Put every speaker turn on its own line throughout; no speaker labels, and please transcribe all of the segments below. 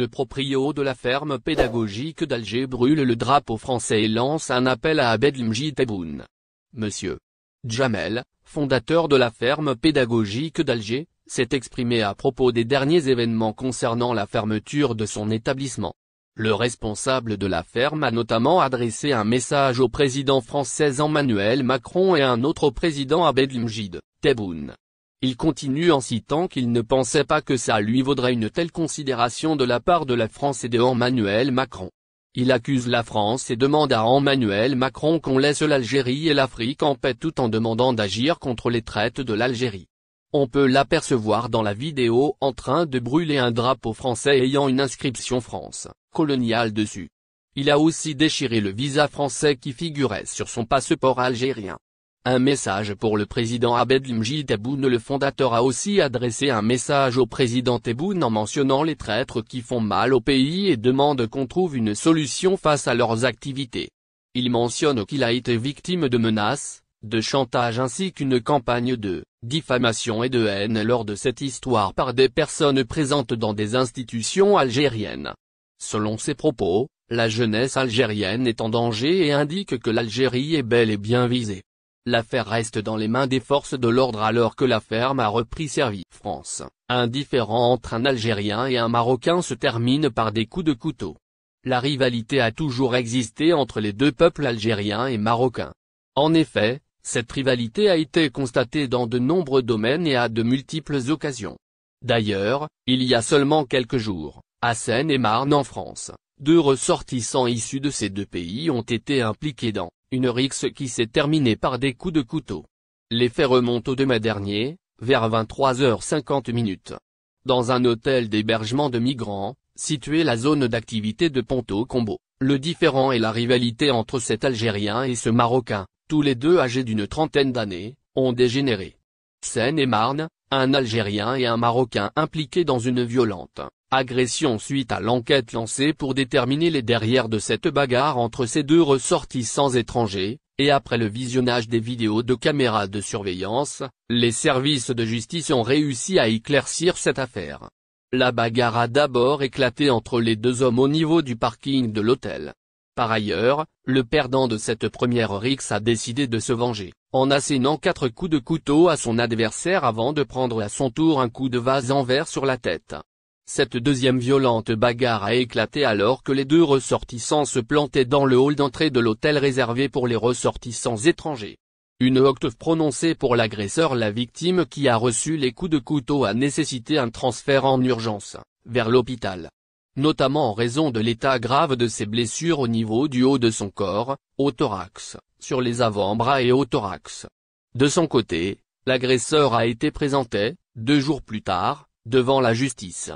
Le proprio de la ferme pédagogique d'Alger brûle le drapeau français et lance un appel à Abdelmjid Tebboune. Monsieur Djamel, fondateur de la ferme pédagogique d'Alger, s'est exprimé à propos des derniers événements concernant la fermeture de son établissement. Le responsable de la ferme a notamment adressé un message au président français Emmanuel Macron et un autre au président Abdelmjid Tebboune. Il continue en citant qu'il ne pensait pas que ça lui vaudrait une telle considération de la part de la France et de Emmanuel Macron. Il accuse la France et demande à Emmanuel Macron qu'on laisse l'Algérie et l'Afrique en paix tout en demandant d'agir contre les traites de l'Algérie. On peut l'apercevoir dans la vidéo en train de brûler un drapeau français ayant une inscription France coloniale dessus. Il a aussi déchiré le visa français qui figurait sur son passeport algérien. Un message pour le président Abdelmjid Tebboune. Le fondateur a aussi adressé un message au président Tebboune en mentionnant les traîtres qui font mal au pays et demande qu'on trouve une solution face à leurs activités. Il mentionne qu'il a été victime de menaces, de chantage ainsi qu'une campagne de diffamation et de haine lors de cette histoire par des personnes présentes dans des institutions algériennes. Selon ses propos, la jeunesse algérienne est en danger et indique que l'Algérie est bel et bien visée. L'affaire reste dans les mains des forces de l'ordre alors que la ferme a repris service. France. Un différend entre un Algérien et un Marocain se termine par des coups de couteau. La rivalité a toujours existé entre les deux peuples algériens et marocains. En effet, cette rivalité a été constatée dans de nombreux domaines et à de multiples occasions. D'ailleurs, il y a seulement quelques jours, à Seine-et-Marne en France, 2 ressortissants issus de ces 2 pays ont été impliqués dans une rixe qui s'est terminée par des coups de couteau. Les faits remontent au 2 mai dernier, vers 23h50. Dans un hôtel d'hébergement de migrants, situé la zone d'activité de Ponto-Combo, le différend et la rivalité entre cet Algérien et ce Marocain, tous les deux âgés d'une trentaine d'années, ont dégénéré. Seine-et-Marne, un Algérien et un Marocain impliqués dans une violente agression suite à l'enquête lancée pour déterminer les derrières de cette bagarre entre ces 2 ressortissants étrangers, et après le visionnage des vidéos de caméras de surveillance, les services de justice ont réussi à éclaircir cette affaire. La bagarre a d'abord éclaté entre les 2 hommes au niveau du parking de l'hôtel. Par ailleurs, le perdant de cette première rixe a décidé de se venger, en assénant 4 coups de couteau à son adversaire avant de prendre à son tour un coup de vase en verre sur la tête. Cette deuxième violente bagarre a éclaté alors que les 2 ressortissants se plantaient dans le hall d'entrée de l'hôtel réservé pour les ressortissants étrangers. Une octave prononcée pour l'agresseur. La victime qui a reçu les coups de couteau a nécessité un transfert en urgence, vers l'hôpital. Notamment en raison de l'état grave de ses blessures au niveau du haut de son corps, au thorax, sur les avant-bras et au thorax. De son côté, l'agresseur a été présenté, 2 jours plus tard, devant la justice.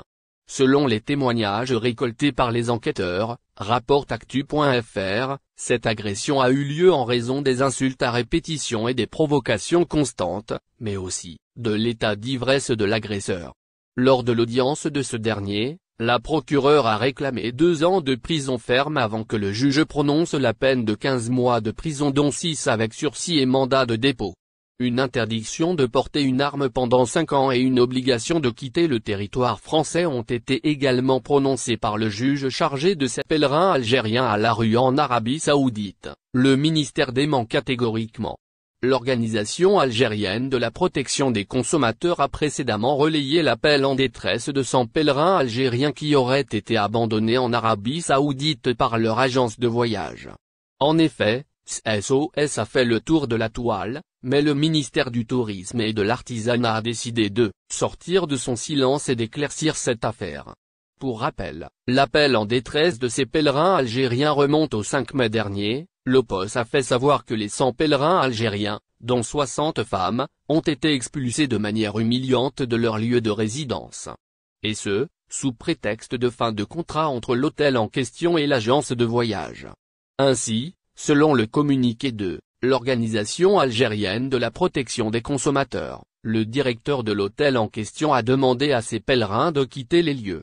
Selon les témoignages récoltés par les enquêteurs, rapporte actu.fr, cette agression a eu lieu en raison des insultes à répétition et des provocations constantes, mais aussi, de l'état d'ivresse de l'agresseur. Lors de l'audience de ce dernier, la procureure a réclamé 2 ans de prison ferme avant que le juge prononce la peine de 15 mois de prison dont 6 avec sursis et mandat de dépôt. Une interdiction de porter une arme pendant 5 ans et une obligation de quitter le territoire français ont été également prononcées par le juge chargé de ces pèlerins algériens à la rue en Arabie Saoudite. Le ministère dément catégoriquement. L'Organisation algérienne de la protection des consommateurs a précédemment relayé l'appel en détresse de 100 pèlerins algériens qui auraient été abandonnés en Arabie Saoudite par leur agence de voyage. En effet, SOS a fait le tour de la toile, mais le ministère du Tourisme et de l'Artisanat a décidé de sortir de son silence et d'éclaircir cette affaire. Pour rappel, l'appel en détresse de ces pèlerins algériens remonte au 5 mai dernier. L'OPOS a fait savoir que les 100 pèlerins algériens, dont 60 femmes, ont été expulsés de manière humiliante de leur lieu de résidence. Et ce, sous prétexte de fin de contrat entre l'hôtel en question et l'agence de voyage. Ainsi, selon le communiqué de l'Organisation algérienne de la protection des consommateurs, le directeur de l'hôtel en question a demandé à ses pèlerins de quitter les lieux.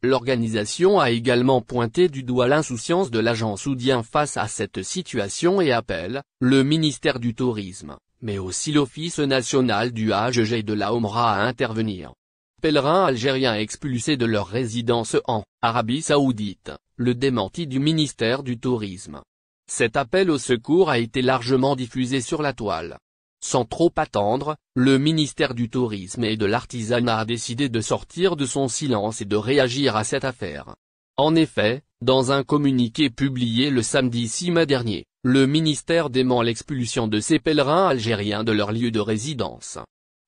L'organisation a également pointé du doigt l'insouciance de l'agent saoudien face à cette situation et appelle le ministère du Tourisme, mais aussi l'Office national du Hajj et de la Omra à intervenir. pèlerins algériens expulsés de leur résidence en Arabie Saoudite, le démenti du ministère du Tourisme. Cet appel au secours a été largement diffusé sur la toile. Sans trop attendre, le ministère du Tourisme et de l'Artisanat a décidé de sortir de son silence et de réagir à cette affaire. En effet, dans un communiqué publié le samedi 6 mai dernier, le ministère dément l'expulsion de ces pèlerins algériens de leur lieu de résidence.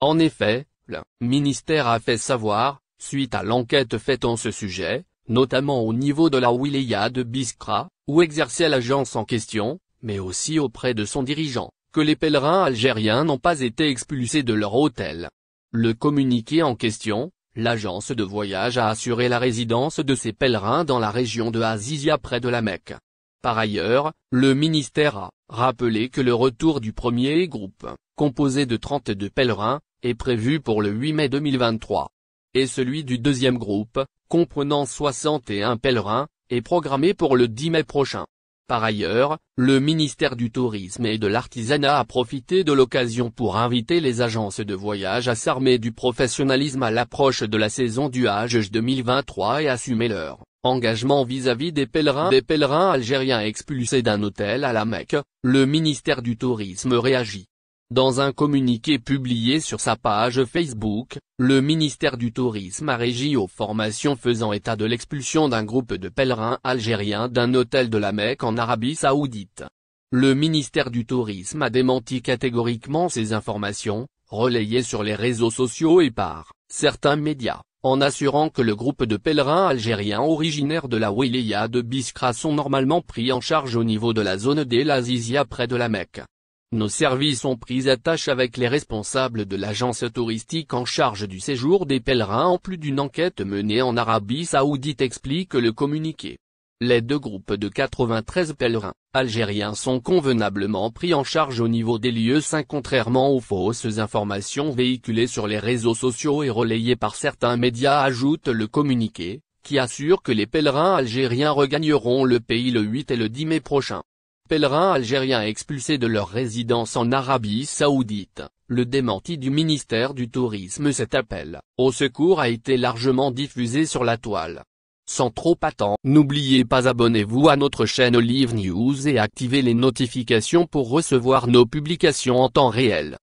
En effet, le ministère a fait savoir, suite à l'enquête faite en ce sujet, notamment au niveau de la wilaya de Biskra, où exerçait l'agence en question, mais aussi auprès de son dirigeant, que les pèlerins algériens n'ont pas été expulsés de leur hôtel. Le communiqué en question, l'agence de voyage a assuré la résidence de ces pèlerins dans la région de Azizia près de la Mecque. Par ailleurs, le ministère a rappelé que le retour du premier groupe, composé de 32 pèlerins, est prévu pour le 8 mai 2023. Et celui du deuxième groupe, comprenant 61 pèlerins, est programmé pour le 10 mai prochain. Par ailleurs, le ministère du Tourisme et de l'Artisanat a profité de l'occasion pour inviter les agences de voyage à s'armer du professionnalisme à l'approche de la saison du Hajj 2023 et assumer leur engagement vis-à-vis des pèlerins algériens expulsés d'un hôtel à la Mecque. Le ministère du Tourisme réagit. Dans un communiqué publié sur sa page Facebook, le ministère du Tourisme a réagi aux formations faisant état de l'expulsion d'un groupe de pèlerins algériens d'un hôtel de la Mecque en Arabie Saoudite. Le ministère du Tourisme a démenti catégoriquement ces informations, relayées sur les réseaux sociaux et par certains médias, en assurant que le groupe de pèlerins algériens originaires de la wilaya de Biskra sont normalement pris en charge au niveau de la zone d'El Azizia près de la Mecque. Nos services ont pris attache avec les responsables de l'agence touristique en charge du séjour des pèlerins en plus d'une enquête menée en Arabie Saoudite, explique le communiqué. Les deux groupes de 93 pèlerins algériens sont convenablement pris en charge au niveau des lieux saints contrairement aux fausses informations véhiculées sur les réseaux sociaux et relayées par certains médias, ajoute le communiqué, qui assure que les pèlerins algériens regagneront le pays le 8 et le 10 mai prochain. Pèlerins algériens expulsés de leur résidence en Arabie Saoudite, le démenti du ministère du Tourisme. Cet appel au secours a été largement diffusé sur la toile. Sans trop attendre, n'oubliez pas abonnez-vous à notre chaîne Olive News et activez les notifications pour recevoir nos publications en temps réel.